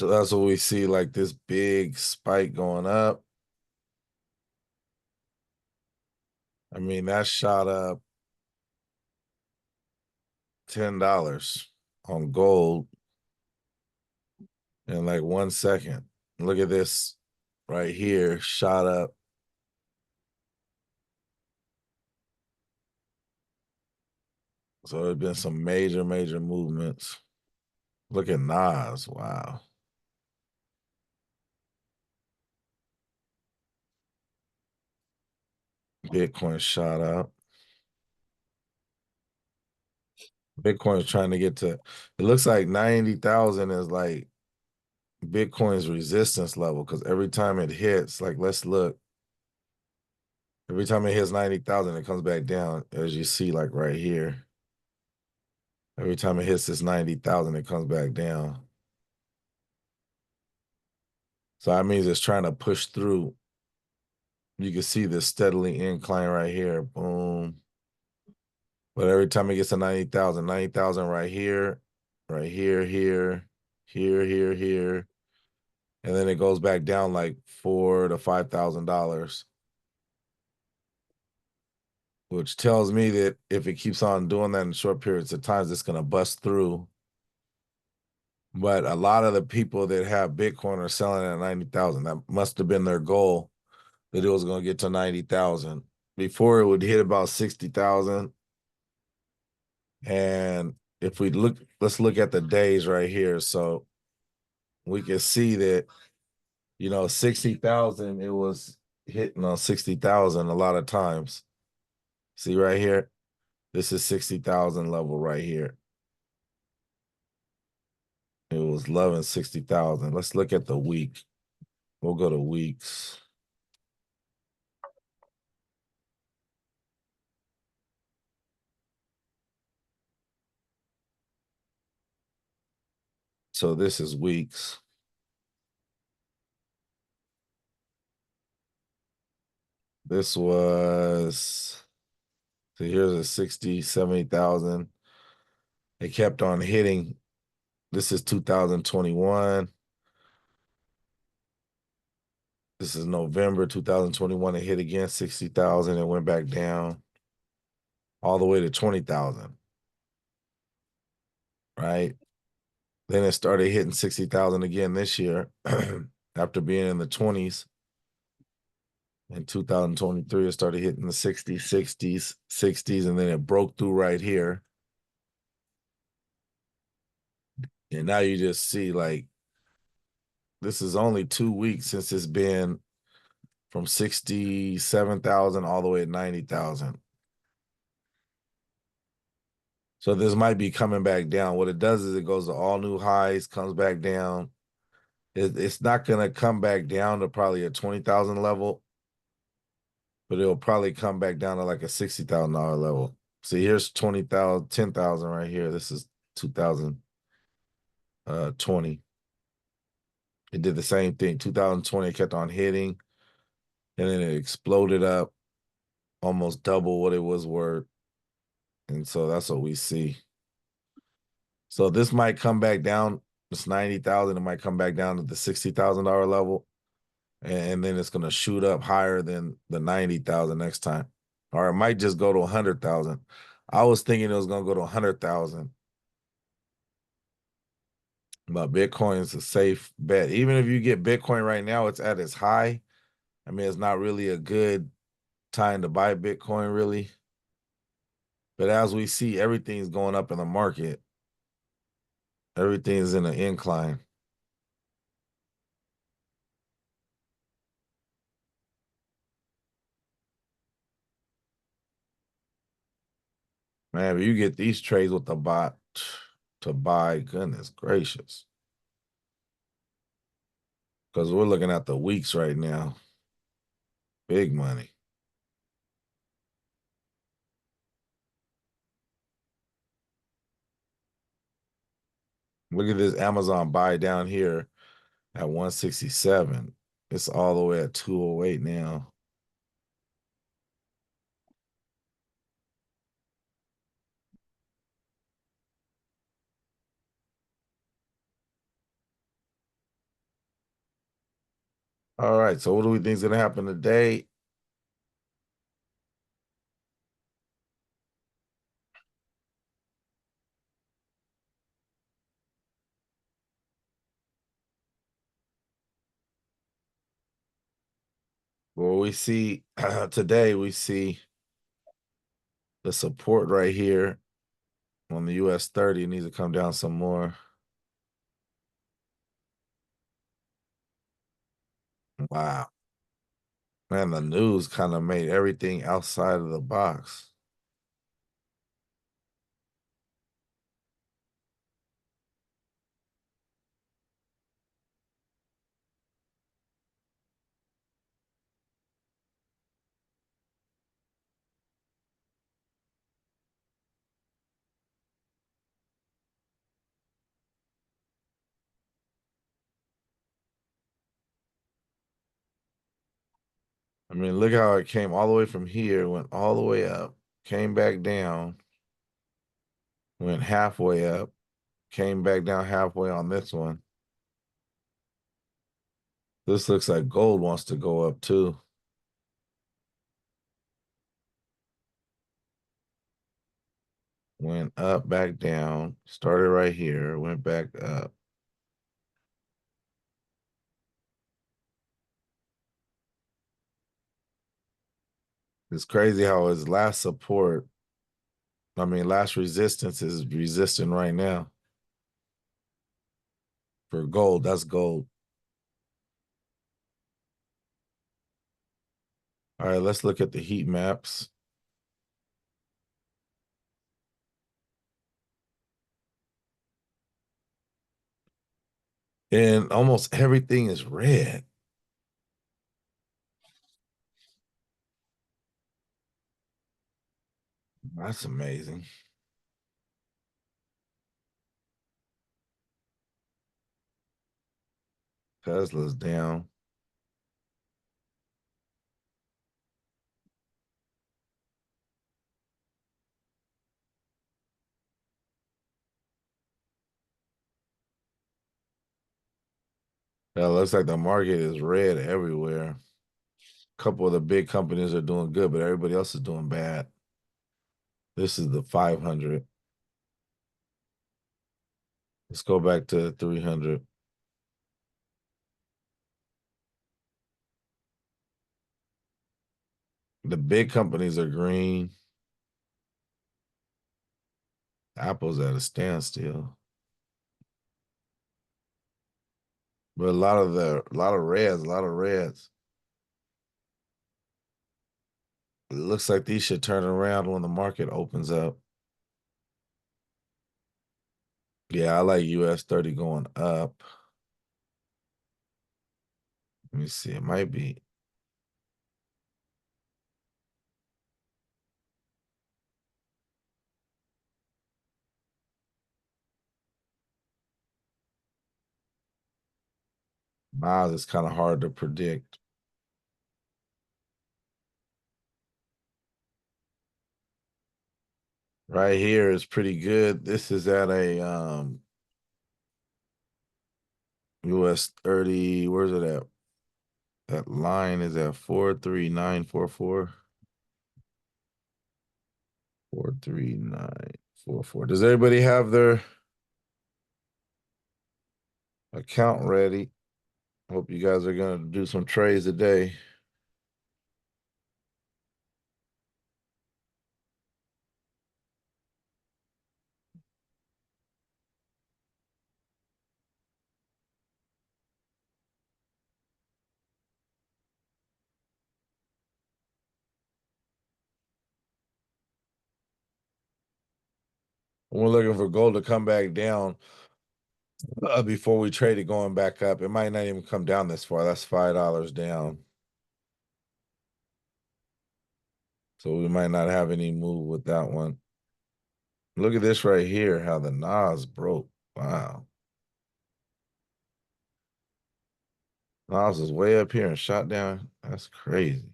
So that's what we see, like this big spike going up. I mean, that shot up $10 on gold in like 1 second. Look at this right here, shot up. So there's been some major, major movements. Look at Nas. Wow. Bitcoin shot up. Bitcoin's trying to get to, it looks like 90,000 is like Bitcoin's resistance level because every time it hits, like let's look, every time it hits 90,000, it comes back down, as you see, like right here. Every time it hits this 90,000, it comes back down. So that means it's trying to push through. You can see this steadily incline right here. Boom. But every time it gets to 90,000, 90,000 right here, right here, here, here, here, here. And then it goes back down like $4,000 to $5,000, which tells me that if it keeps on doing that in short periods of times, it's going to bust through. But a lot of the people that have Bitcoin are selling at 90,000. That must have been their goal, that it was going to get to 90,000. Before it would hit about 60,000. And if we look, let's look at the days right here. So we can see that, 60,000, it was hitting on 60,000 a lot of times. See right here? This is 60,000 level right here. It was loving 60,000. Let's look at the week. We'll go to weeks. So this is weeks. This was, so here's a 60, 70,000. It kept on hitting. This is 2021. This is November 2021. It hit again 60,000. It went back down all the way to 20,000. Right. Then it started hitting 60,000 again this year after being in the 20s. In 2023, it started hitting the 60s, 60s, 60s, and then it broke through right here. And now you just see, like, this is only 2 weeks since it's been from 67,000 all the way to 90,000. So this might be coming back down. What it does is it goes to all new highs, comes back down. It's not going to come back down to probably a 20,000 level, but it'll probably come back down to like a $60,000 level. See, here's 20,000, 10,000 right here. This is 2020. It did the same thing. 2020, it kept on hitting, and then it exploded up, almost double what it was worth. And so that's what we see. So this might come back down. It's 90,000. It might come back down to the $60,000 level. And then it's going to shoot up higher than the 90,000 next time. Or it might just go to 100,000. I was thinking it was going to go to 100,000. But Bitcoin's a safe bet. Even if you get Bitcoin right now, it's at its high. I mean, it's not really a good time to buy Bitcoin, really. But as we see, everything's going up in the market. Everything's in an incline. Man, if you get these trades with the bot to buy, goodness gracious. Because we're looking at the weeks right now. Big money. Look at this Amazon buy down here at 167. It's all the way at 208 now. All right. So what do we think is going to happen today? Well, we see today, we see the support right here on the US30 needs to come down some more. Wow. Man, the news kind of made everything outside of the box. I mean, look how it came all the way from here, went all the way up, came back down, went halfway up, came back down halfway on this one. This looks like gold wants to go up too. Went up, back down, started right here, went back up. It's crazy how his last support, I mean, last resistance is resisting right now for gold. That's gold. All right, let's look at the heat maps. And almost everything is red. That's amazing. Tesla's down. It looks like the market is red everywhere. A couple of the big companies are doing good, but everybody else is doing bad. This is the 500. Let's go back to 300. The big companies are green. Apple's at a standstill. But a lot of reds, a lot of reds. It looks like these should turn around when the market opens up. Yeah, I like US30 going up. Let me see. It might be. Miles is kind of hard to predict. Right here is pretty good. This is at a US30. Where's it at? That line is at 43944. 43944. Does everybody have their account ready? Hope you guys are gonna do some trades today. We're looking for gold to come back down before we trade it going back up. It might not even come down this far. That's $5 down. So we might not have any move with that one. Look at this right here, how the Nas broke. Wow. Nas is way up here and shot down. That's crazy.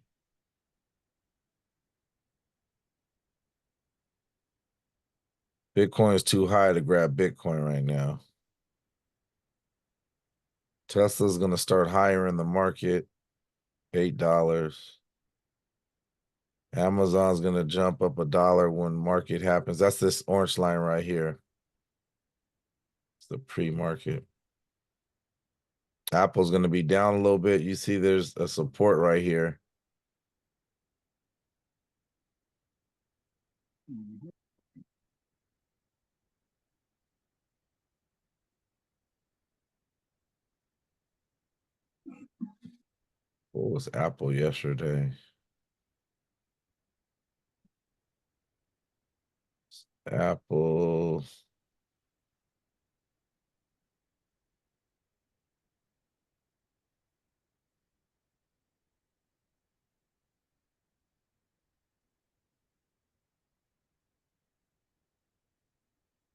Bitcoin is too high to grab Bitcoin right now. Tesla's going to start higher in the market. $8. Amazon's gonna jump up $1 when market happens. That's this orange line right here. It's the pre-market. Apple's gonna be down a little bit. You see there's a support right here. What was Apple yesterday? Apple.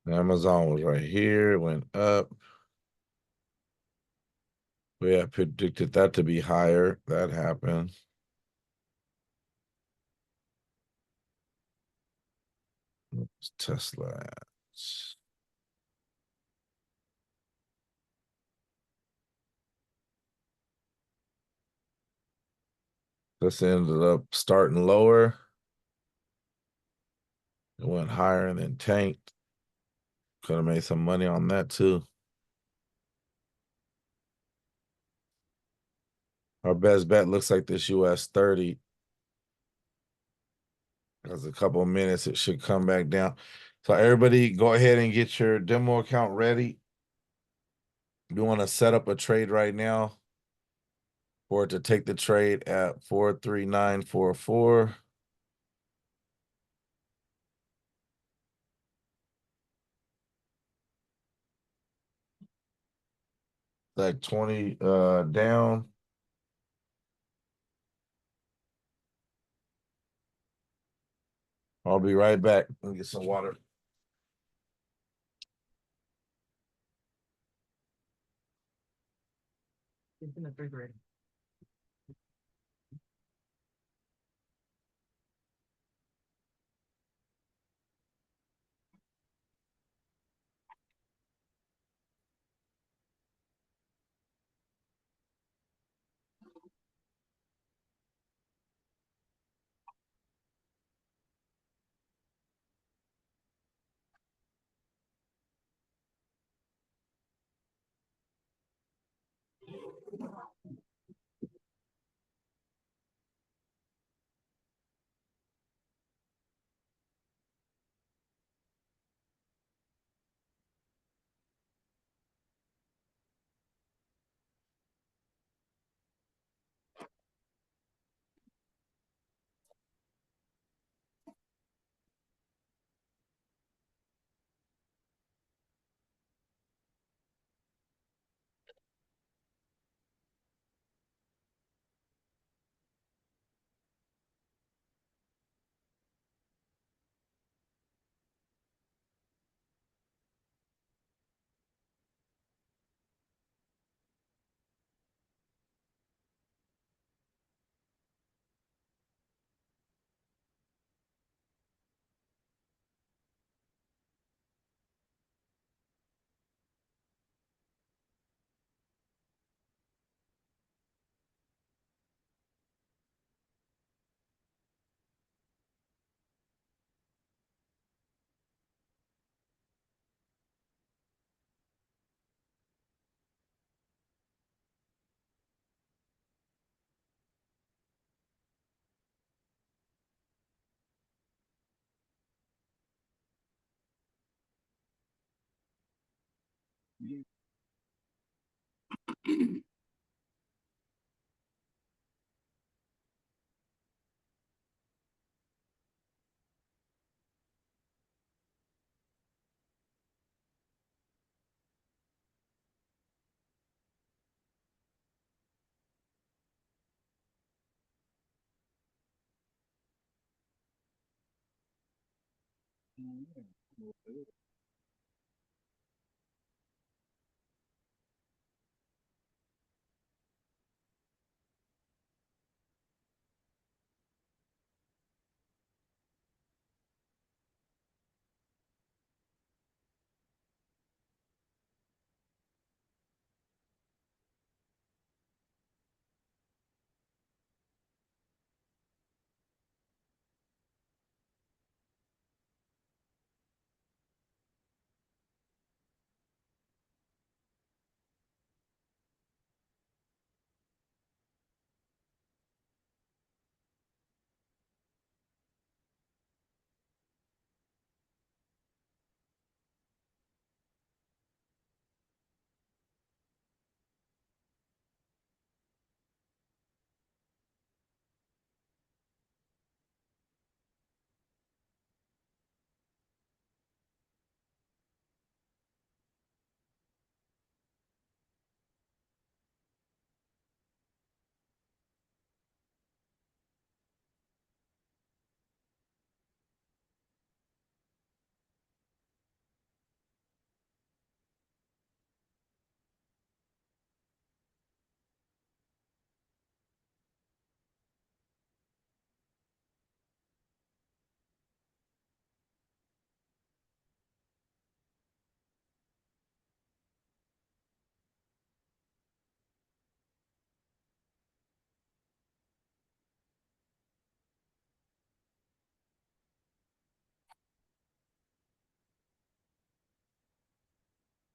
Amazon was right here, went up. We had predicted that to be higher. That happened. What's Tesla at? This ended up starting lower. It went higher and then tanked. Could have made some money on that too. Our best bet looks like this US30. Because a couple of minutes, it should come back down. So everybody go ahead and get your demo account ready. You want to set up a trade right now for it to take the trade at 43944. Like 20 down. I'll be right back. Let me get some water. It's in the refrigerator.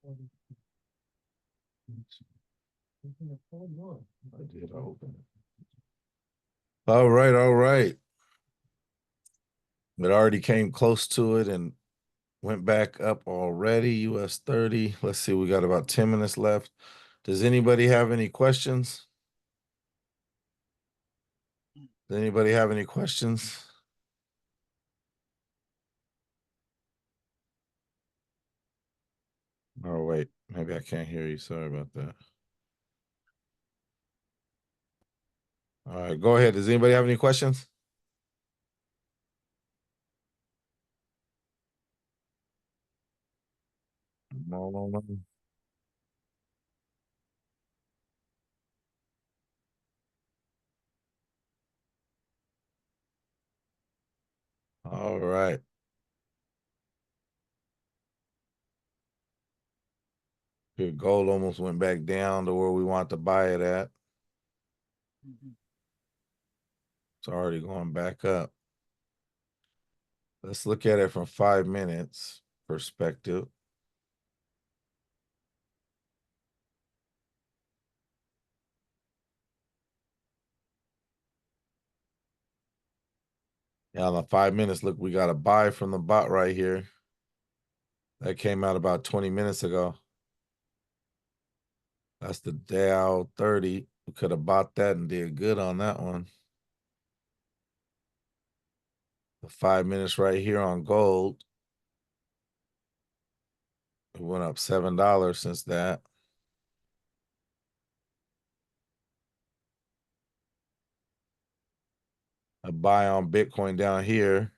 I did open it. All right, all right. It already came close to it and went back up already. US30. Let's see, we got about 10 minutes left. Does anybody have any questions? Does anybody have any questions? Oh, wait, maybe I can't hear you. Sorry about that. All right, go ahead. Does anybody have any questions? No, no, no. All right. Good. Gold almost went back down to where we want to buy it at. It's already going back up. Let's look at it from 5 minutes perspective. Now, the 5 minutes, look, we got a buy from the bot right here. That came out about 20 minutes ago. That's the Dow 30. We could have bought that and did good on that one. The 5 minutes right here on gold. It went up $7 since that. A buy on Bitcoin down here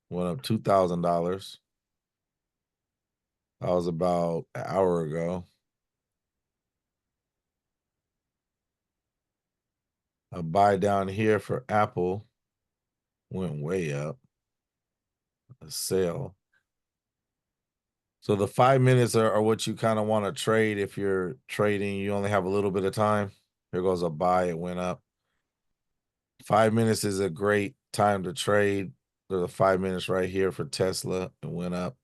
went up $2,000. That was about an hour ago. A buy down here for Apple went way up. A sale. So the 5 minutes are what you kind of want to trade if you're trading. You only have a little bit of time. Here goes a buy. It went up. 5 minutes is a great time to trade. There's a 5 minutes right here for Tesla. It went up.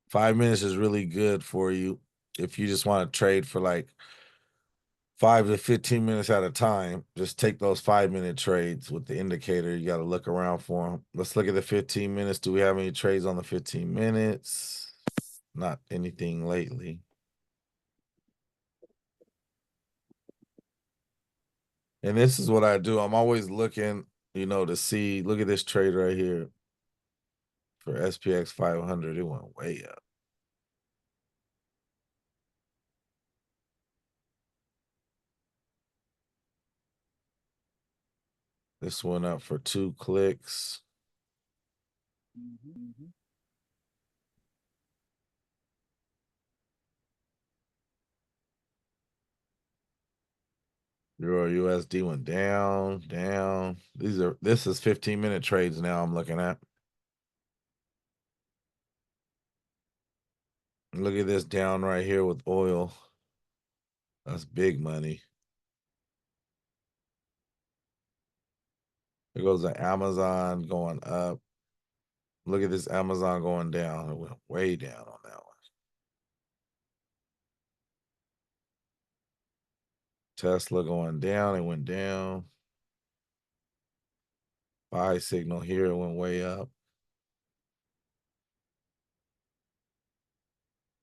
5 minutes is really good for you if you just want to trade for like 5 to 15 minutes at a time. Just take those 5 minute trades with the indicator. You got to look around for them. Let's look at the 15 minutes. Do we have any trades on the 15 minutes? Not anything lately. And this is what I do. I'm always looking, to see. Look at this trade right here for SPX 500. It went way up. This went up for 2 clicks. Euro USD went down, down. This is 15-minute trades now I'm looking at. Look at this down right here with oil. That's big money. There goes the Amazon going up. Look at this Amazon going down. It went way down on that one. Tesla going down. It went down. Buy signal here. It went way up.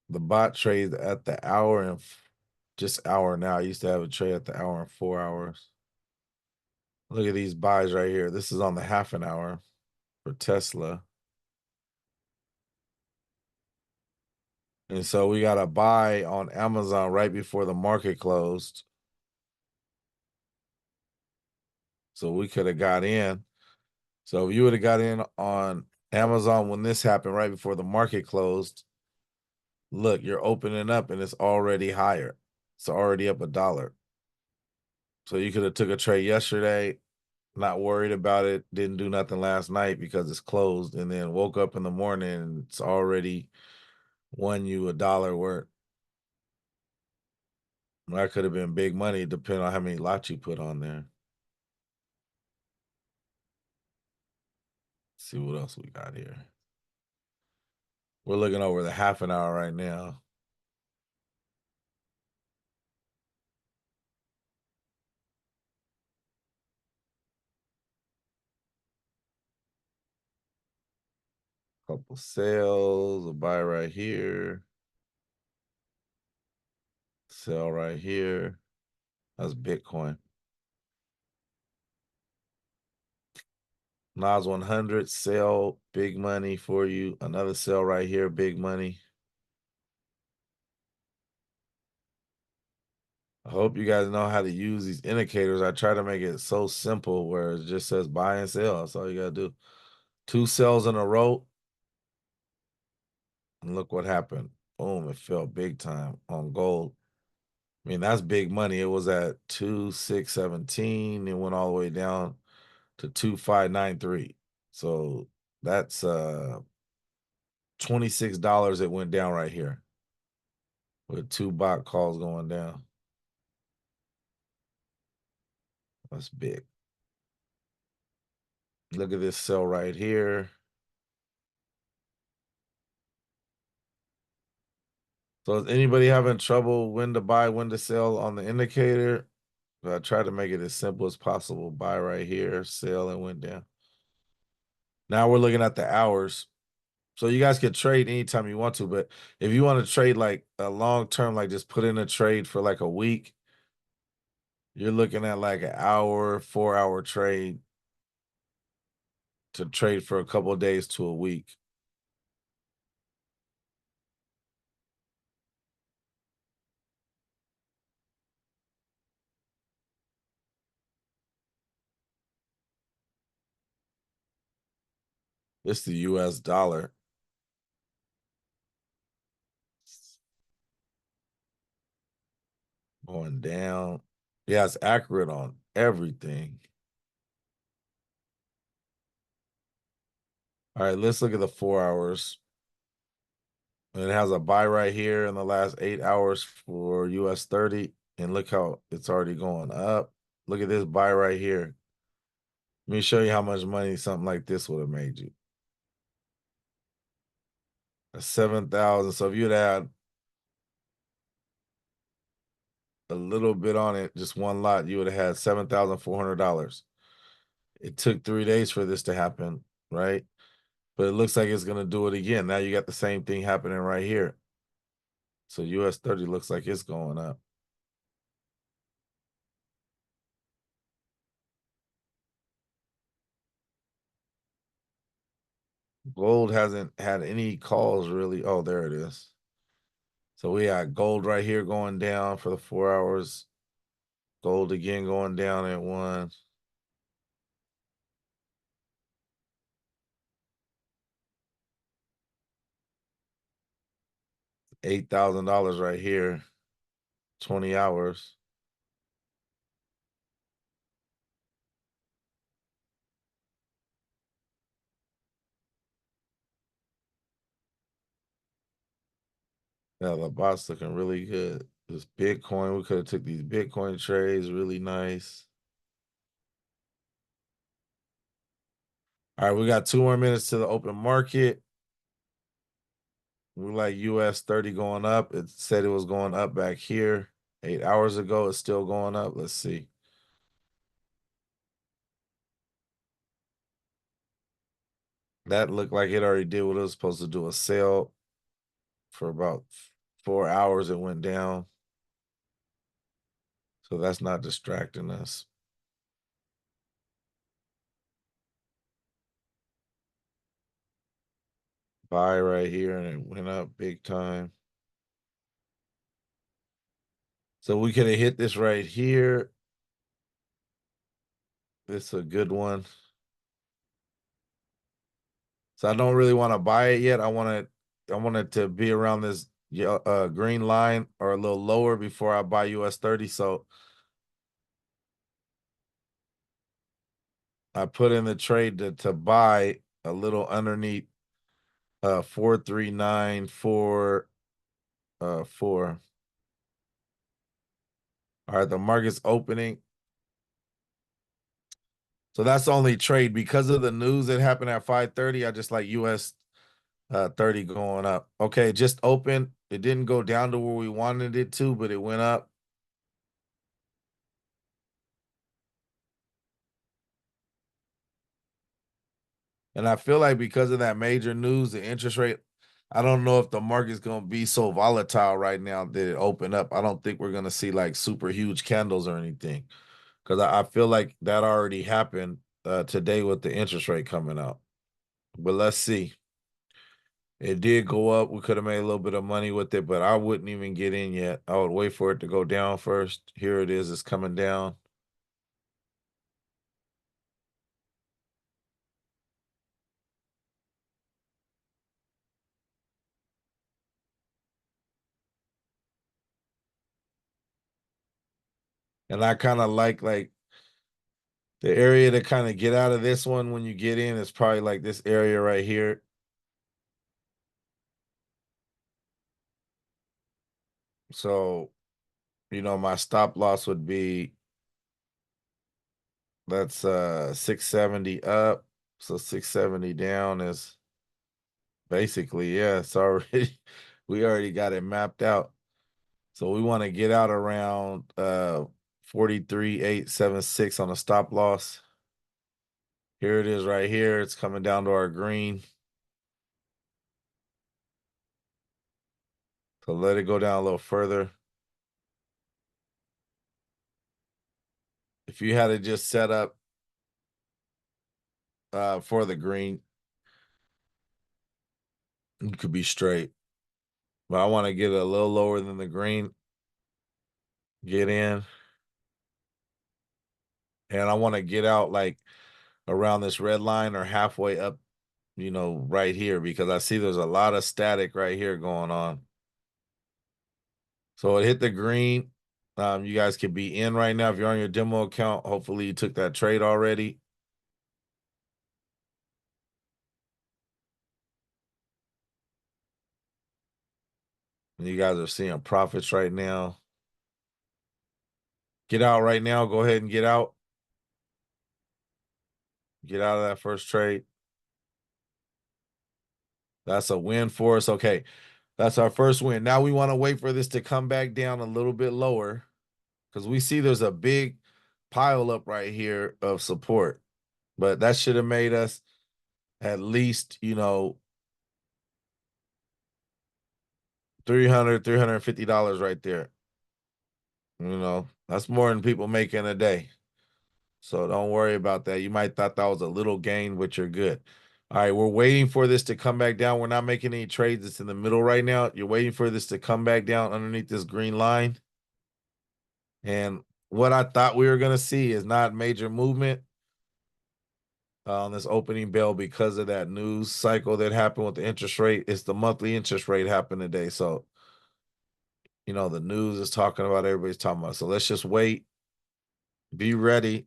The bot trades at the hour and just hour now. I used to have a trade at the hour and 4 hours. Look at these buys right here. This is on the half an hour for Tesla. And so we got a buy on Amazon right before the market closed. So we could have got in. So if you would have got in on Amazon when this happened right before the market closed, look, you're opening up and it's already higher. It's already up $1. So you could have took a trade yesterday, not worried about it, didn't do nothing last night because it's closed, and then woke up in the morning and it's already won you $1 worth. That could have been big money depending on how many lots you put on there. Let's see what else we got here. We're looking over the half an hour right now. Couple sales, a buy right here, sell right here. That's Bitcoin. Nas 100, sell, big money for you. Another sell right here, big money. I hope you guys know how to use these indicators. I try to make it so simple where it just says buy and sell. That's all you got to do. Two sells in a row. And look what happened. Boom, it fell big time on gold. I mean, that's big money. It was at 2,617. It went all the way down to 2,593. So that's $26 it went down right here with two bot calls going down. That's big. Look at this sell right here. So is anybody having trouble when to buy, when to sell on the indicator? I try to make it as simple as possible. Buy right here, sell, and went down. Now we're looking at the hours. So you guys can trade anytime you want to, but if you want to trade like a long term, like just put in a trade for like a week, you're looking at like an hour, 4 hour trade to trade for a couple of days to a week. It's the US dollar going down. Yeah, it's accurate on everything. All right, let's look at the 4 hours. And it has a buy right here in the last 8 hours for US30. And look how it's already going up. Look at this buy right here. Let me show you how much money something like this would have made you. 7,000. So if you'd had a little bit on it, just one lot, you would have had $7,400. It took 3 days for this to happen, right? But it looks like it's gonna do it again. Now you got the same thing happening right here. So US30 looks like it's going up. Gold hasn't had any calls really. Oh, there it is. So we got gold right here going down for the 4 hours. Gold again going down at one. $8,000 right here. 20 hours. Yeah, the bot's looking really good. This Bitcoin, we could have took these Bitcoin trades, really nice. All right, we got 2 more minutes to the open market. We like US30 going up. It said it was going up back here 8 hours ago. It's still going up. Let's see. That looked like it already did what it was supposed to do, a sell for about 4 hours. It went down. So that's not distracting us. Buy right here and it went up big time. So we could have hit this right here. This is a good one. So I don't really want to buy it yet. I want it to be around this green line or a little lower before I buy US30. So I put in the trade to buy a little underneath 43944 4. All right, the market's opening. So that's the only trade because of the news that happened at 5:30. I just like US 30 going up. Okay, just open. It didn't go down to where we wanted it to, but it went up. And I feel like because of that major news, the interest rate, I don't know if the market's going to be so volatile right now that it opened up. I don't think we're going to see like super huge candles or anything because I feel like that already happened today with the interest rate coming out. But let's see. It did go up. We could have made a little bit of money with it, but I wouldn't even get in yet. I would wait for it to go down first. Here it is. It's coming down. And I kind of like the area to kind of get out of this one when you get in is probably like this area right here. So, my stop loss would be that's 670 up. So 670 down is basically, yeah, it's already we already got it mapped out. So we want to get out around 43,876 on a stop loss. Here it is right here. It's coming down to our green. So let it go down a little further. If you had it just set up for the green, you could be straight. But I want to get it a little lower than the green. Get in. And I want to get out like around this red line or halfway up, right here because I see there's a lot of static right here going on. So it hit the green. You guys could be in right now if you're on your demo account. Hopefully you took that trade already. And you guys are seeing profits right now. Get out right now. Go ahead and get out. Get out of that first trade. That's a win for us. Okay. That's our first win. Now we want to wait for this to come back down a little bit lower because we see there's a big pile up right here of support. But that should have made us at least, $350 right there. That's more than people make in a day. So don't worry about that. You might thought that was a little gain, but you're good. All right, we're waiting for this to come back down. We're not making any trades. It's in the middle right now. You're waiting for this to come back down underneath this green line. And what I thought we were going to see is not major movement on this opening bell because of that news cycle that happened with the interest rate. It's the monthly interest rate happened today. So, the news is talking about, everybody's talking about. So let's just wait. Be ready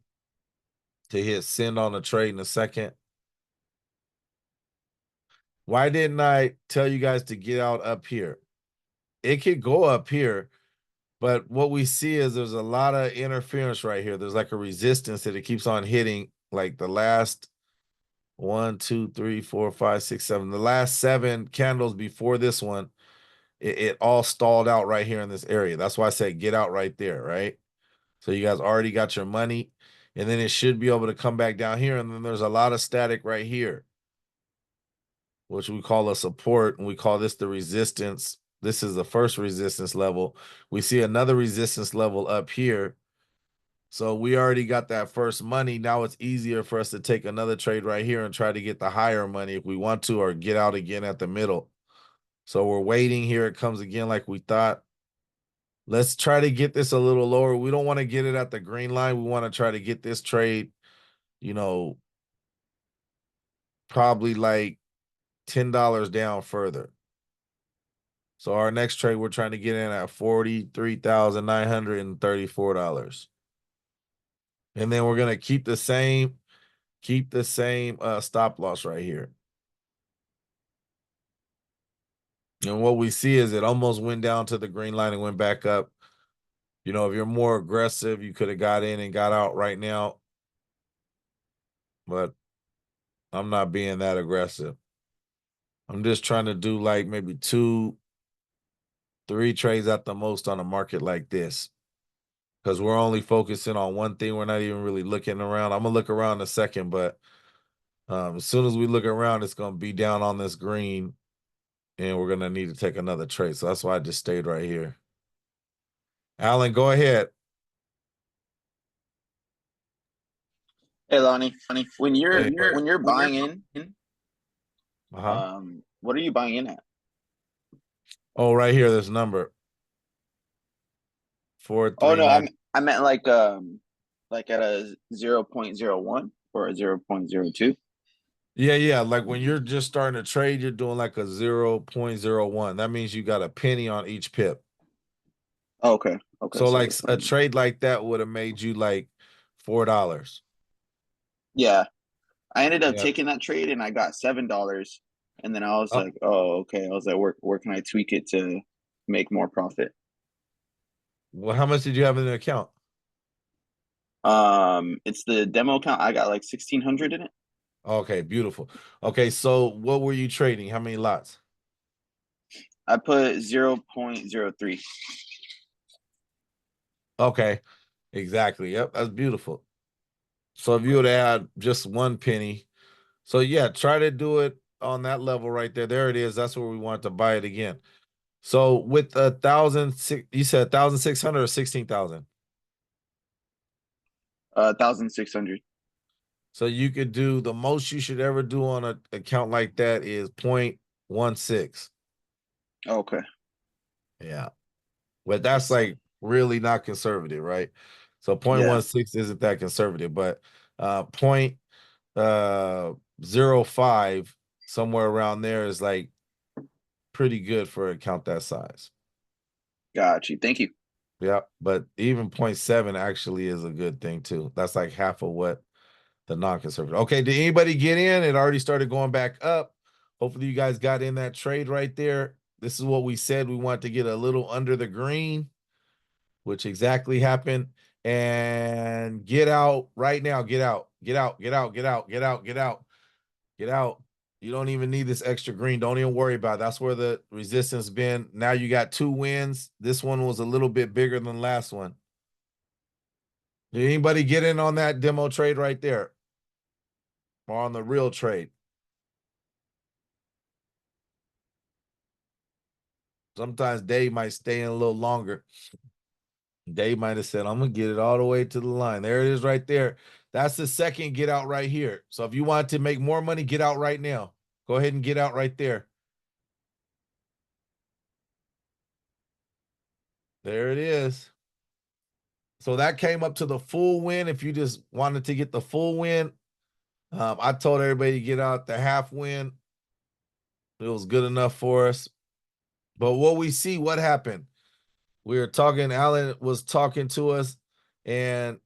to hit send on the trade in a second. Why didn't I tell you guys to get out up here? It could go up here, but what we see is there's a lot of interference right here. There's like a resistance that it keeps on hitting, like the last 1, 2, 3, 4, 5, 6, 7. The last 7 candles before this one, it all stalled out right here in this area. That's why I said get out right there, right? So you guys already got your money, and then it should be able to come back down here. And then there's a lot of static right here, which we call a support, and we call this the resistance. This is the first resistance level. We see another resistance level up here. So we already got that first money. Now it's easier for us to take another trade right here and try to get the higher money if we want to, or get out again at the middle. So we're waiting here. It comes again like we thought. Let's try to get this a little lower. We don't want to get it at the green line. We want to try to get this trade, you know, probably like $10 down further. So our next trade, we're trying to get in at $43,934. And then we're gonna keep the same stop loss right here. And what we see is it almost went down to the green line and went back up. If you're more aggressive, you could have got in and got out right now. But I'm not being that aggressive. I'm just trying to do like maybe 2, 3 trades at the most on a market like this. Because we're only focusing on one thing. We're not even really looking around. I'm gonna look around in a second, but as soon as we look around, it's gonna be down on this green, and we're gonna need to take another trade. So that's why I just stayed right here. Alan, go ahead. Hey Lonnie, when Hey, you're hey. when you're buying in, Uh-huh. what are you buying in at? Oh, right here, this number four Oh three no, nine. I meant like at a 0.01 or a 0.02. Yeah, yeah. Like when you're just starting to trade, you're doing like a 0.01. That means you got a penny on each pip. Oh, okay, So so like it's a trade like that would have made you like $4. yeah. I ended up Yeah. taking that trade and I got $7, and then I was Oh, like, oh okay. I was like, where can I tweak it to make more profit? well, how much did you have in the account? It's the demo account. I got like 1,600 in it. Okay, beautiful. Okay, so what were you trading? How many lots? I put 0.03. Okay, exactly. Yep, that's beautiful. So if you would add just one penny, so yeah, try to do it on that level right there. There it is. That's where we want to buy it again. So with 1,006, you said 1,600 or 16,000. 1,600. So you could do the most you should ever do on an account like that is 0.16. Okay. Yeah. But that's like really not conservative, right? So Yeah. 0.16 isn't that conservative, but point 0.05 somewhere around there is like pretty good for an account that size. Got you. Thank you. Yeah, but even zero point 0.7 actually is a good thing too. That's like half of what the non-conservative. Okay, did anybody get in? It already started going back up. Hopefully you guys got in that trade right there. This is what we said. We want to get a little under the green, which exactly happened. And get out right now. Get out. Get out. Get out. Get out. Get out. Get out. Get out. You don't even need this extra green. Don't even worry about it. That's where the resistance been. Now you got 2 wins. This one was a little bit bigger than last one. Did anybody get in on that demo trade right there? Or on the real trade? Sometimes Dave might stay in a little longer. Dave might have said, I'm gonna get it all the way to the line. There it is right there. That's the second get out right here. So if you want to make more money, get out right now. Go ahead and get out right there. There it is. So that came up to the full win. If you just wanted to get the full win, I told everybody to get out the half win. It was good enough for us. But what we see, what happened? We were talking, Alan was talking to us, and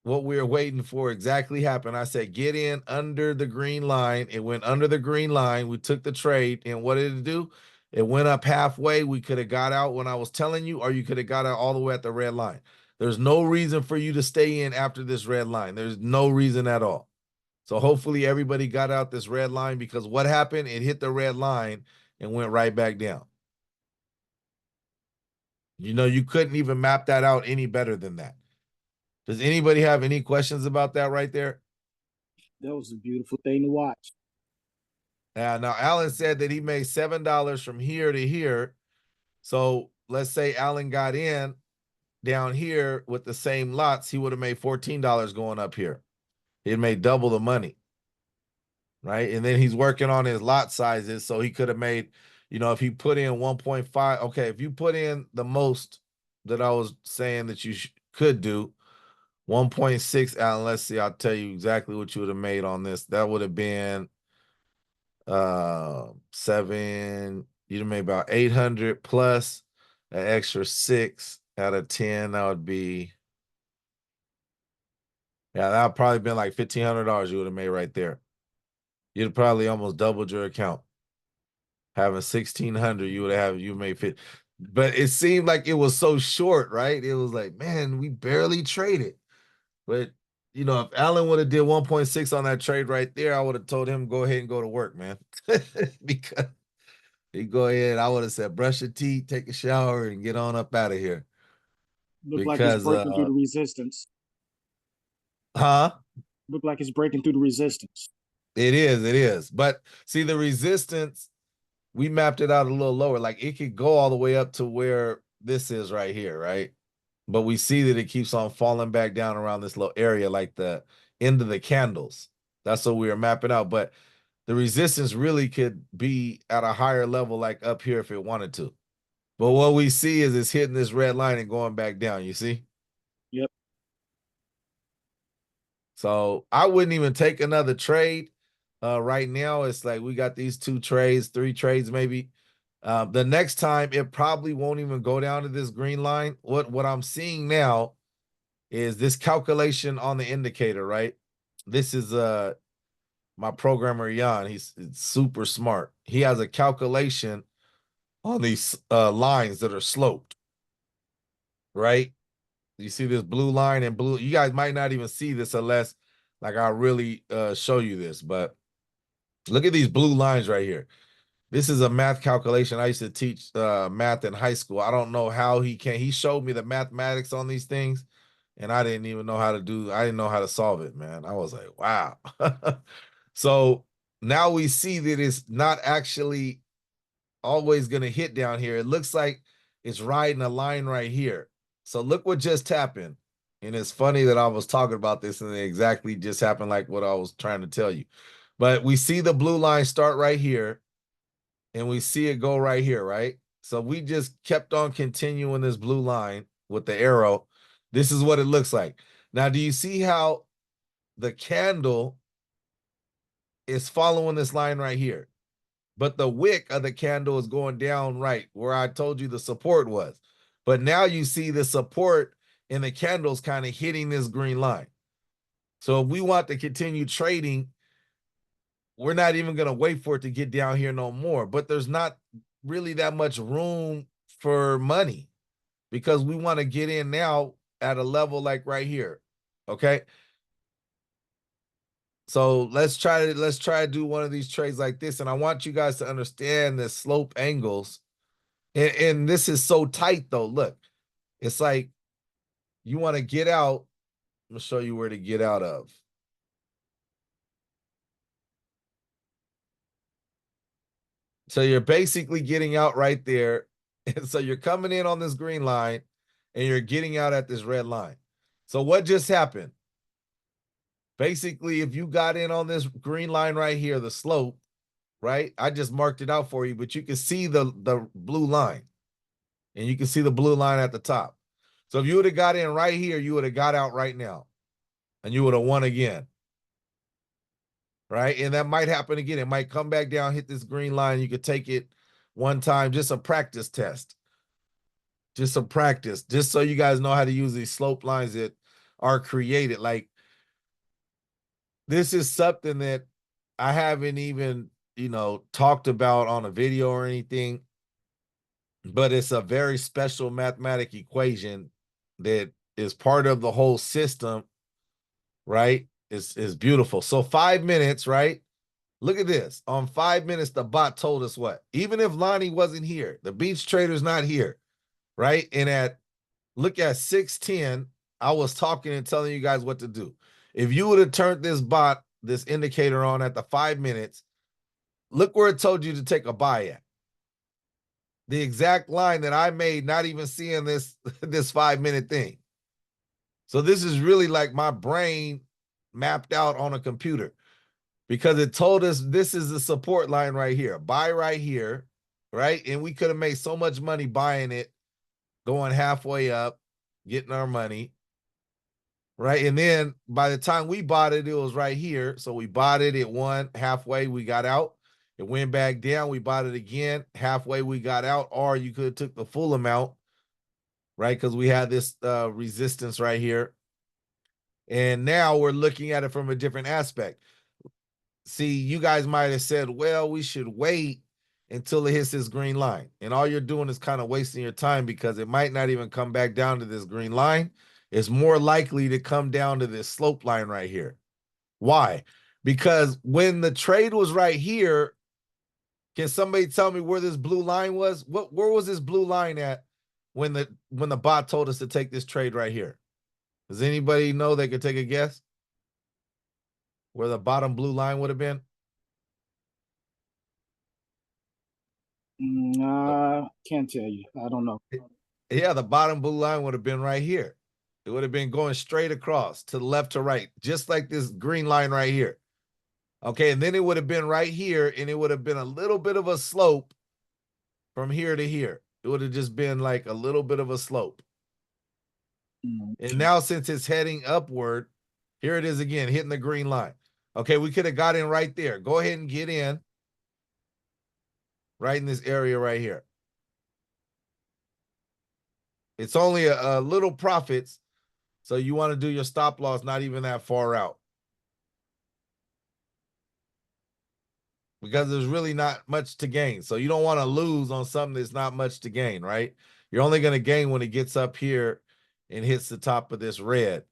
what we were waiting for exactly happened. I said, get in under the green line. It went under the green line. We took the trade, and what did it do? It went up halfway. We could have got out when I was telling you, or you could have got out all the way at the red line. There's no reason for you to stay in after this red line. There's no reason at all. So hopefully everybody got out this red line, because what happened? It hit the red line and went right back down. You couldn't even map that out any better than that. Does anybody have any questions about that right there? That was a beautiful thing to watch. Now Alan said that he made $7 from here to here. So let's say Alan got in down here with the same lots, he would have made $14 going up here. He'd made double the money, right? And then he's working on his lot sizes, so he could have made, if he put in 1.5. Okay, if you put in the most that I was saying that you could do, 1.6, Alan, let's see, I'll tell you exactly what you would have made on this. That would have been 7. You'd have made about 800 plus an extra 6 out of 10. That would be, yeah, that would probably been like $1,500 you would have made right there. You'd have probably almost doubled your account. Having 1,600, you made fit. But it seemed like it was so short, right? It was like, man, we barely traded. But if Allen would have did 1.6 on that trade right there, I would have told him go ahead and go to work, man. because You go ahead. I would have said brush your teeth, take a shower, and get on up out of here. Look like it's Because breaking through the resistance. huh? Look like it's breaking through the resistance. It is, it is. But see, the resistance, we mapped it out a little lower. Like it could go all the way up to where this is right here, right? But we see that it keeps on falling back down around this little area, like the end of the candles. That's what we were mapping out. But the resistance really could be at a higher level, like up here if it wanted to. But what we see is it's hitting this red line and going back down, you see? Yep. So I wouldn't even take another trade. Right now, it's like we got these 2 trades, 3 trades maybe. The next time, it probably won't even go down to this green line. What I'm seeing now is this calculation on the indicator, right? This is my programmer Jan. He's super smart. He has a calculation on these lines that are sloped, right? You see this blue line and blue. You guys might not even see this unless like I really show you this, but look at these blue lines right here. This is a math calculation. I used to teach math in high school. I don't know how he showed me the mathematics on these things, and I didn't even know how to I didn't know how to solve it, man. I was like, wow. So now we see that it's not actually always going to hit down here. It looks like it's riding a line right here. So look what just happened. And it's funny that I was talking about this and it exactly just happened like what I was trying to tell you. But we see the blue line start right here and we see it go right here, right? So we just kept on continuing this blue line with the arrow. This is what it looks like. Now, do you see how the candle is following this line right here? But the wick of the candle is going down right where I told you the support was. But now you see the support in the candles kind of hitting this green line. So if we want to continue trading, we're not even going to wait for it to get down here no more. But there's not really that much room for money because we want to get in now at a level like right here. Okay. So let's try to do one of these trades like this. And I want you guys to understand the slope angles. And this is so tight though. Look, it's like you want to get out. I'm gonna show you where to get out of. So you're basically getting out right there. And so you're coming in on this green line and you're getting out at this red line. So what just happened? Basically, if you got in on this green line right here, the slope, right? I just marked it out for you, but you can see the blue line. And you can see the blue line at the top. So if you would have got in right here, you would have got out right now. And you would have won again. Right? And that might happen again. It might come back down, hit this green line. You could take it one time, just a practice test. Just a practice, just so you guys know how to use these slope lines that are created. Like this is something that I haven't even, talked about on a video or anything, but it's a very special mathematic equation that is part of the whole system, right? Is beautiful. So 5 minutes, right? Look at this. On 5 minutes, the bot told us what? Even if Lonnie wasn't here, the beach trader's not here, right? And look at 6:10, I was talking and telling you guys what to do. If you would have turned this indicator on at the 5 minutes, look where it told you to take a buy at. The exact line that I made, not even seeing this 5-minute thing. So this is really like my brain mapped out on a computer because it told us this is the support line right here. Buy right here, right? And we could have made so much money buying it, going halfway up, getting our money, right? And then by the time we bought it, it was right here. So we bought it, it won halfway, we got out. It went back down, we bought it again, halfway we got out, or you could have took the full amount, right? Because we had this resistance right here. And now we're looking at it from a different aspect. See, you guys might have said, well, we should wait until it hits this green line. And all you're doing is kind of wasting your time because it might not even come back down to this green line. It's more likely to come down to this slope line right here. Why? Because when the trade was right here, Can somebody tell me where this blue line was? Where was this blue line at when the bot told us to take this trade right here? Does anybody know they could take a guess where the bottom blue line would have been? Can't tell you. I don't know. Yeah, the bottom blue line would have been right here. It would have been going straight across to the left to right, just like this green line right here. Okay, and then it would have been right here, and it would have been a little bit of a slope from here to here. It would have just been like a little bit of a slope. And now since it's heading upward, here it is again, hitting the green line. Okay, we could have got in right there. Go ahead and get in right in this area right here. It's only a little profits, so you want to do your stop loss not even that far out. Because there's really not much to gain. So you don't want to lose on something that's not much to gain, right? You're only going to gain when it gets up here and hits the top of this red.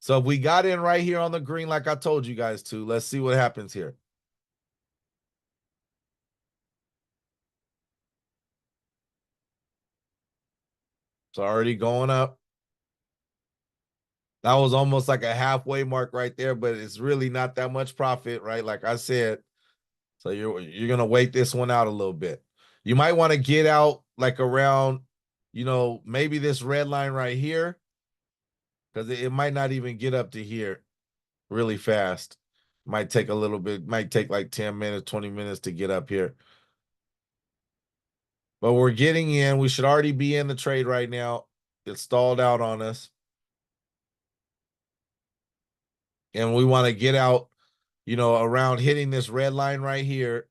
So if we got in right here on the green, like I told you guys to, let's see what happens here. It's already going up. That was almost like a halfway mark right there, but it's really not that much profit, right? Like I said. So you're gonna wait this one out a little bit. You might want to get out like around, maybe this red line right here, because it might not even get up to here really fast. Might take a little bit, might take like 10 minutes, 20 minutes to get up here. But we're getting in. We should already be in the trade right now. It's stalled out on us. And we want to get out, around hitting this red line right here,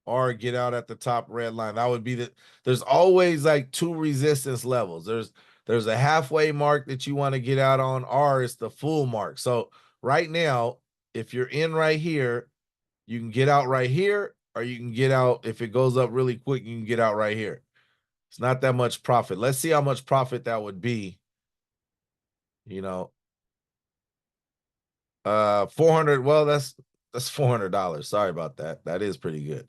or get out at the top red line. That would be there's always like two resistance levels. There's a halfway mark that you want to get out on, or it's the full mark. So right now, if you're in right here, you can get out right here, or you can get out, if it goes up really quick, you can get out right here. It's not that much profit. Let's see how much profit that would be. 400. Well, that's $400. Sorry about that. That is pretty good.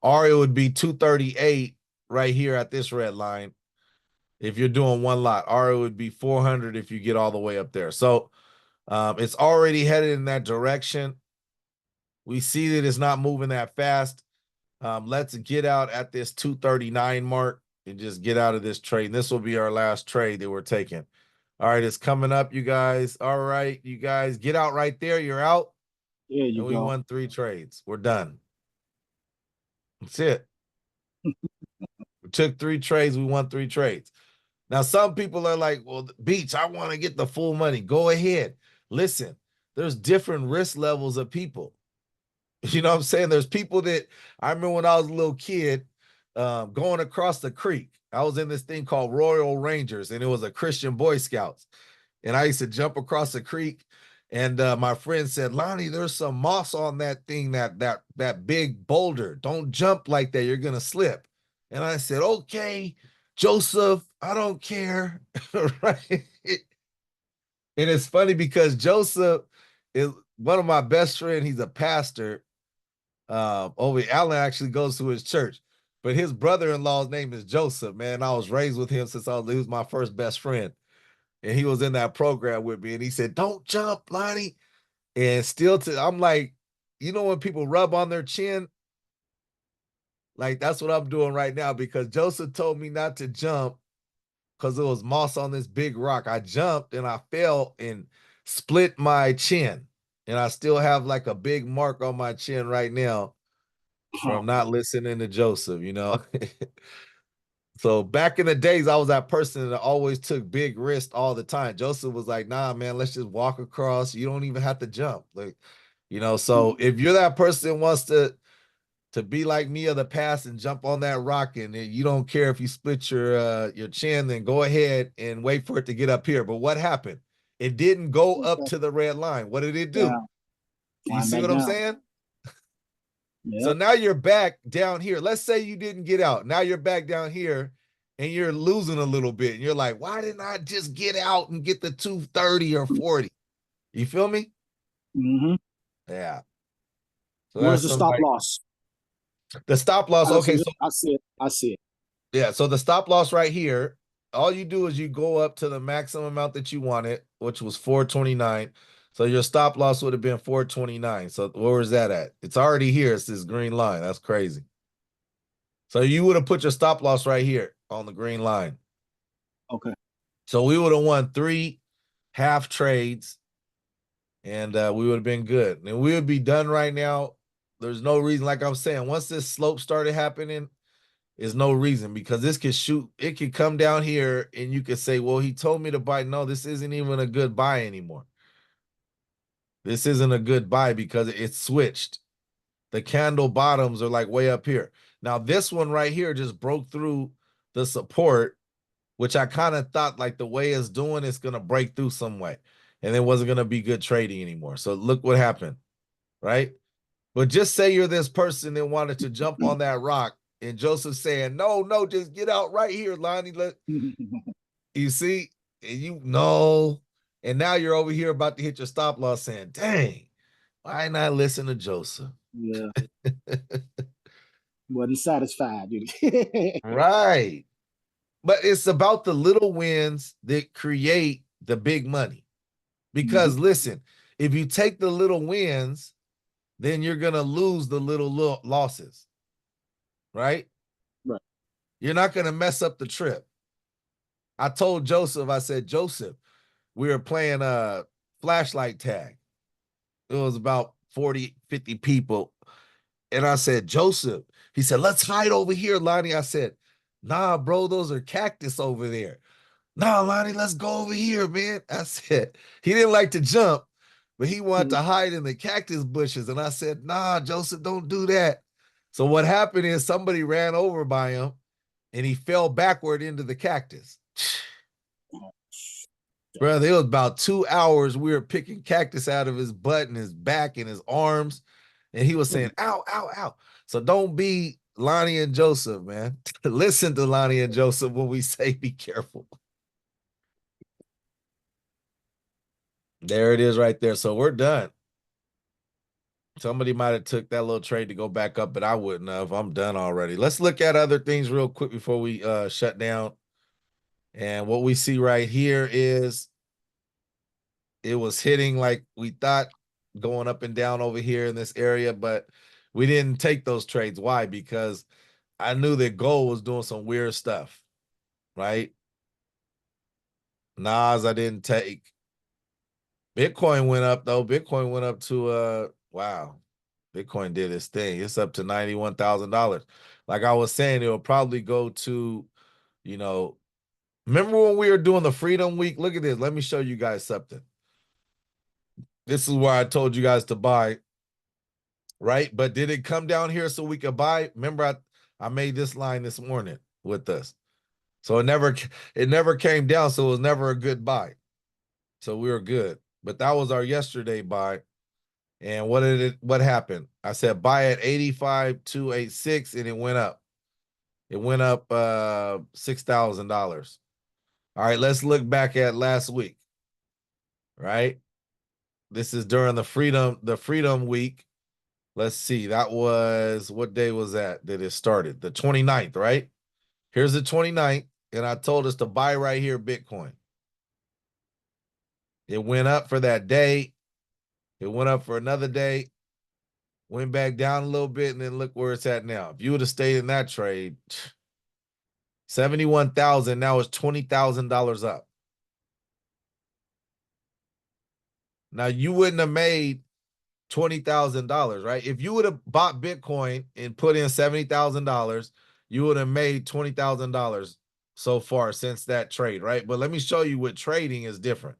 Or it would be 238 right here at this red line if you're doing one lot. Or it would be 400 if you get all the way up there. So it's already headed in that direction. We see that it's not moving that fast. Let's get out at this 239 mark and just get out of this trade. And this will be our last trade that we're taking. All right, it's coming up, you guys. All right, you guys, get out right there. You're out. There you and we go. won 3 trades. We're done. That's it. We took 3 trades. We won 3 trades. Now, some people are like, well, Beach, I want to get the full money. Go ahead. Listen, there's different risk levels of people. You know what I'm saying? There's people that I remember when I was a little kid going across the creek. I was in this thing called Royal Rangers, and it was a Christian Boy Scouts. And I used to jump across the creek, and my friend said, Lonnie, there's some moss on that thing, that big boulder. Don't jump like that. You're going to slip. And I said, okay, Joseph, I don't care. Right? And it's funny because Joseph is one of my best friends. He's a pastor. Alan actually goes to his church, but his brother-in-law's name is Joseph, man. I was raised with him since he was my first best friend. And he was in that program with me, and he said, don't jump, Lonnie. And I'm like, when people rub on their chin, like that's what I'm doing right now, because Joseph told me not to jump because there was moss on this big rock. I jumped and I fell and split my chin. And I still have like a big mark on my chin right now from not listening to Joseph, So back in the days, I was that person that always took big risks all the time. Joseph was like, nah, man, let's just walk across. You don't even have to jump. Like, so if you're that person that wants to be like me of the past and jump on that rock, and you don't care if you split your chin, then go ahead and wait for it to get up here. But what happened? It didn't go up to the red line. What did it do? You see what I'm saying? Yep. So now you're back down here. Let's say you didn't get out. Now you're back down here and you're losing a little bit. And you're like, why didn't I just get out and get the 230 or 40? You feel me? Mm-hmm. Yeah. So Where's the stop loss? The stop loss. I see Okay, it. so I see it. I see it. yeah, so the stop loss right here, all you do is you go up to the maximum amount that you wanted, which was 429. So your stop loss would have been 429. So where was that at? It's already here. It's this green line. That's crazy. So you would have put your stop loss right here on the green line. Okay. So we would have won 3 half trades and we would have been good. And we would be done right now. There's no reason, like I'm saying, once this slope started happening, is no reason because this could shoot, it could come down here and you could say, well, he told me to buy. No, this isn't even a good buy anymore. This isn't a good buy because it's switched. The candle bottoms are like way up here. Now, this one right here just broke through the support, which I kind of thought like the way it's doing, it's going to break through some way. And it wasn't going to be good trading anymore. So look what happened, right? But just say you're this person that wanted to jump on that rock, and Joseph saying, no, no, just get out right here, Lonnie. You see, and you know, and now you're over here about to hit your stop loss saying, dang, why not listen to Joseph? Yeah. Wasn't satisfied. Right. But it's about the little wins that create the big money. Because listen, if you take the little wins, then you're going to lose the little losses, right? Right. You're not going to mess up the trip. I told Joseph, I said, Joseph, we were playing a flashlight tag. It was about 40, 50 people. And I said, Joseph, he said, let's hide over here, Lonnie. I said, nah, bro, those are cactus over there. Nah, Lonnie, let's go over here, man. I said, he didn't like to jump, but he wanted to hide in the cactus bushes. And I said, nah, Joseph, don't do that. So what happened is somebody ran over by him and he fell backward into the cactus. Brother, it was about 2 hours. We were picking cactus out of his butt and his back and his arms. And he was saying, ow, ow, ow. So don't be Lonnie and Joseph, man. Listen to Lonnie and Joseph when we say be careful. There it is right there. So we're done. Somebody might have took that little trade to go back up, but I wouldn't have. I'm done already. Let's look at other things real quick before we shut down. And what we see right here is it was hitting like we thought, going up and down over here in this area, but we didn't take those trades. Why? Because I knew that gold was doing some weird stuff, right? Nas, I didn't take. Bitcoin went up though. Bitcoin went up to wow. Bitcoin did its thing. It's up to $91,000. Like I was saying, it'll probably go to, you know, remember when we were doing the Freedom Week? Look at this. Let me show you guys something. This is where I told you guys to buy, right? But did it come down here so we could buy? Remember, I made this line this morning with us. So it never came down, so it was never a good buy. So we were good. But that was our yesterday buy. And what happened? I said buy at 85,286 and it went up. It went up $6,000. All right, let's look back at last week. Right? This is during the Freedom Week. Let's see. That was, what day was that it started? The 29th, right? Here's the 29th, and I told us to buy right here Bitcoin. It went up for that day. It went up for another day, went back down a little bit, and then look where it's at now. If you would have stayed in that trade, 71,000, now it's $20,000 up. Now you wouldn't have made $20,000, right? If you would have bought Bitcoin and put in $70,000, you would have made $20,000 so far since that trade, right? But let me show you what trading is different.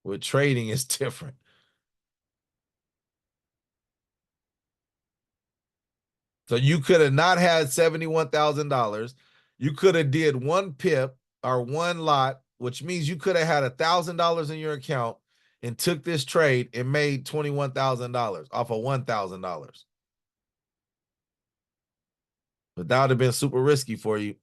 With trading is different. So you could have not had $71,000. You could have did one pip or one lot, which means you could have had $1,000 in your account and took this trade and made $21,000 off of $1,000. But that would have been super risky for you.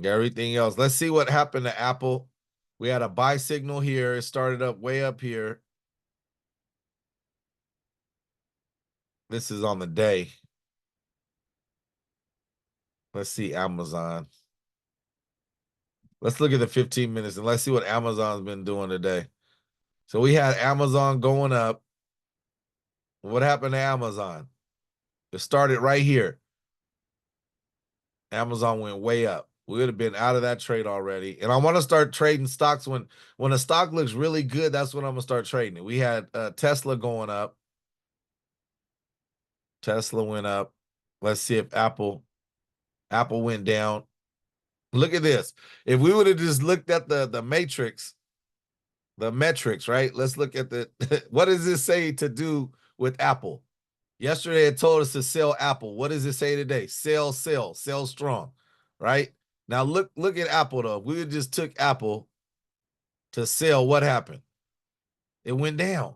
Everything else. Let's see what happened to Apple. We had a buy signal here. It started up way up here. This is on the day. Let's see Amazon. Let's look at the 15 minutes and let's see what Amazon's been doing today. So we had Amazon going up. What happened to Amazon? It started right here. Amazon went way up. We would have been out of that trade already. And I want to start trading stocks when a stock looks really good. That's when I'm gonna start trading it. We had Tesla going up. Tesla went up. Let's see if Apple went down. Look at this. If we would have just looked at the matrix, the metrics, right? Let's look at the what does this say to do with Apple? Yesterday it told us to sell Apple. What does it say today? Sell strong, right? Now look at Apple though. If we just took Apple to sell, what happened? It went down,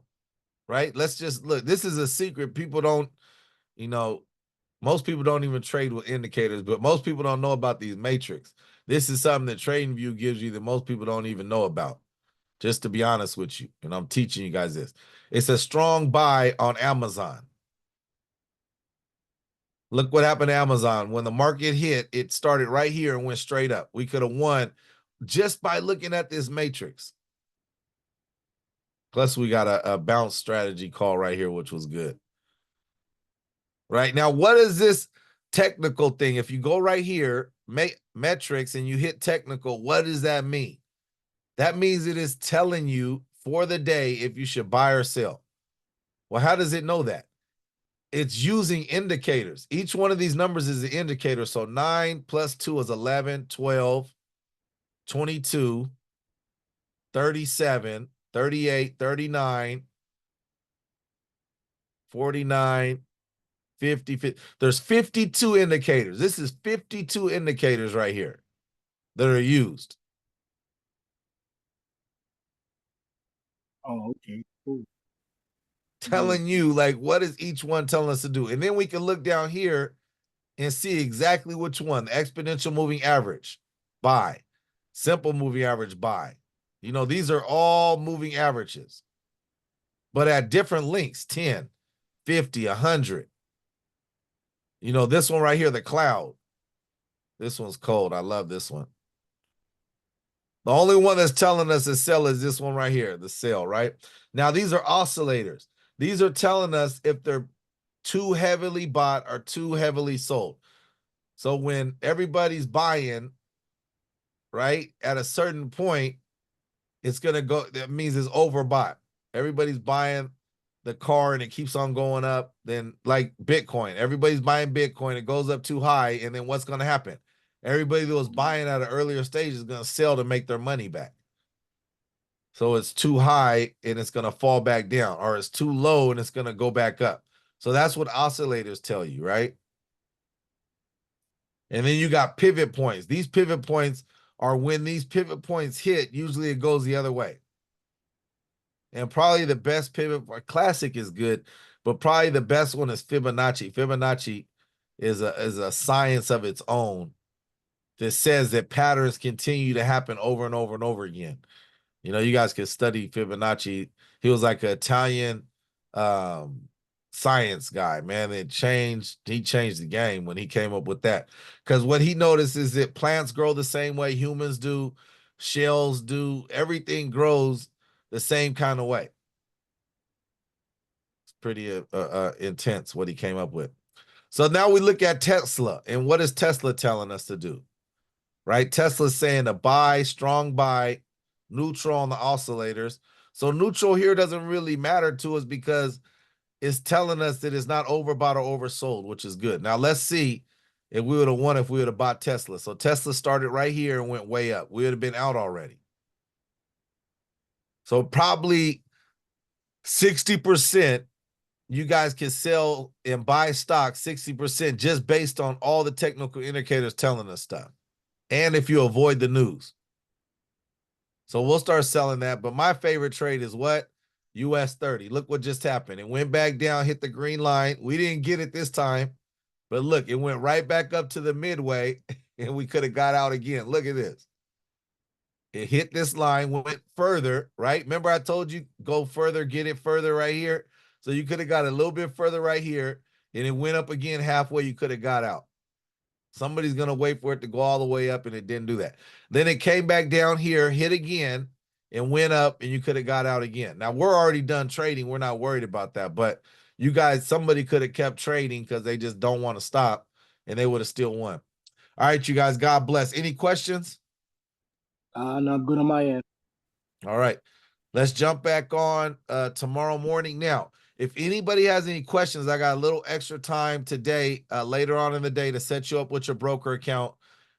right? Let's just look. This is a secret. People don't, you know, most people don't even trade with indicators, but most people don't know about these matrix. This is something that TradingView gives you that most people don't even know about. Just to be honest with you, and I'm teaching you guys this. It's a strong buy on Amazon. Look what happened to Amazon. When the market hit, it started right here and went straight up. We could have won just by looking at this matrix. Plus, we got a bounce strategy call right here, which was good. Right now, what is this technical thing? If you go right here, metrics, and you hit technical, what does that mean? That means it is telling you for the day if you should buy or sell. Well, how does it know that? It's using indicators. Each one of these numbers is an indicator. So 9 plus 2 is 11, 12, 22, 37, 38, 39, 49, 50, 50. There's 52 indicators. This is 52 indicators right here that are used. Oh, okay. Cool. Telling you, like, what is each one telling us to do? And then we can look down here and see exactly which one. The exponential moving average, buy. Simple moving average, buy. You know, these are all moving averages, but at different lengths, 10, 50, 100. You know, this one right here, the cloud. This one's cold. I love this one. The only one that's telling us to sell is this one right here, the sell, right? Now, these are oscillators. These are telling us if they're too heavily bought or too heavily sold. So when everybody's buying, right, at a certain point, it's going to go, that means it's overbought. Everybody's buying the car and it keeps on going up. Then like Bitcoin, everybody's buying Bitcoin. It goes up too high. And then what's going to happen? Everybody that was buying at an earlier stage is going to sell to make their money back. So it's too high and it's going to fall back down, or it's too low and it's going to go back up. So that's what oscillators tell you, right? And then you got pivot points. These pivot points are when these pivot points hit, usually it goes the other way. And probably the best pivot, classic is good, but probably the best one is Fibonacci. Fibonacci is a science of its own that says that patterns continue to happen over and over and over again. You know, you guys can study Fibonacci. He was like an Italian science guy, man. He changed the game when he came up with that. Because what he noticed is that plants grow the same way humans do, shells do, everything grows the same kind of way. It's pretty intense what he came up with. So now we look at Tesla, and what is Tesla telling us to do? Right? Tesla's saying to buy, strong buy, neutral on the oscillators. So neutral here doesn't really matter to us because it's telling us that it's not overbought or oversold, which is good. Now let's see if we would have won if we would have bought Tesla. So Tesla started right here and went way up. We would have been out already. So probably 60% you guys can sell and buy stock 60% just based on all the technical indicators telling us stuff. And if you avoid the news. So we'll start selling that. But my favorite trade is what? US30. Look what just happened. It went back down, hit the green line. We didn't get it this time. But look, it went right back up to the midway, and we could have got out again. Look at this. It hit this line, went further, right? Remember I told you go further, get it further right here. So you could have got a little bit further right here, and it went up again halfway. You could have got out. Somebody's going to wait for it to go all the way up, and it didn't do that. Then it came back down here, hit again, and went up, and you could have got out again. Now, we're already done trading. We're not worried about that. But you guys, somebody could have kept trading because they just don't want to stop, and they would have still won. All right, you guys, God bless. Any questions? No, I'm good on my end. All right. Let's jump back on tomorrow morning. Now, if anybody has any questions, I got a little extra time today, later on in the day, to set you up with your broker account,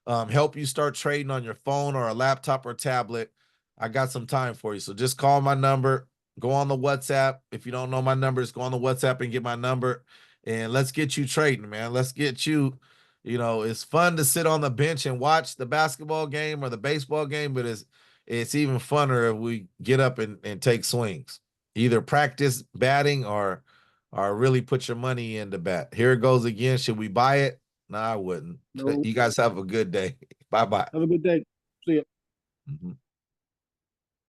help you start trading on your phone or a laptop or tablet. I got some time for you. So just call my number, go on the WhatsApp. If you don't know my number, just go on the WhatsApp and get my number, and let's get you trading, man. Let's get you. It's fun to sit on the bench and watch the basketball game or the baseball game, but it's even funner if we get up and take swings. Either practice batting or really put your money in the bat. Here it goes again. Should we buy it? No, I wouldn't. No, You guys have a good day. Bye-bye. have a good day. See ya. Mhm.